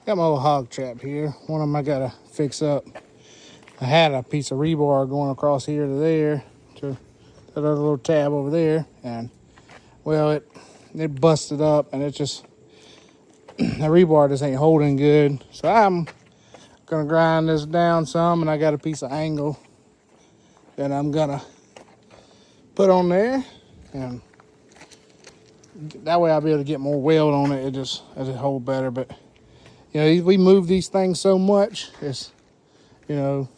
Got my little hog trap here. One of them I gotta fix up. I had a piece of rebar going across here to there, to that other little tab over there, and well, it busted up, and it just the rebar just ain't holding good. So I'm gonna grind this down some, and I got a piece of angle that I'm gonna put on there, and that way I'll be able to get more weld on it. It just hold better. But you know, we move these things so much, it's it's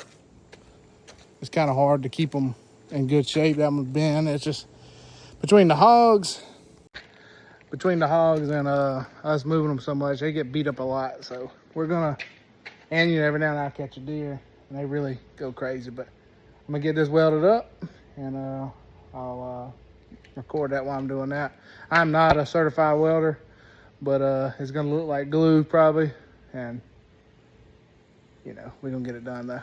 kind of hard to keep them in good shape. That one's been. It's just between the hogs and us moving them so much, they get beat up a lot. So we're gonna, and every now and then I catch a deer and they really go crazy. But I'm gonna get this welded up, and I'll record that while I'm doing that. I'm not a certified welder, but it's gonna look like glue probably, and we're gonna get it done though.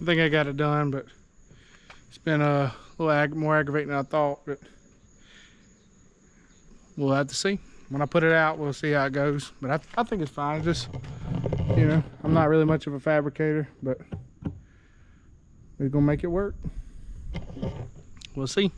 I think I got it done, but it's been a little more aggravating than I thought. But we'll have to see. When I put it out, we'll see how it goes. But I think it's fine. Just, you know, I'm not really much of a fabricator, but we're gonna make it work. We'll see.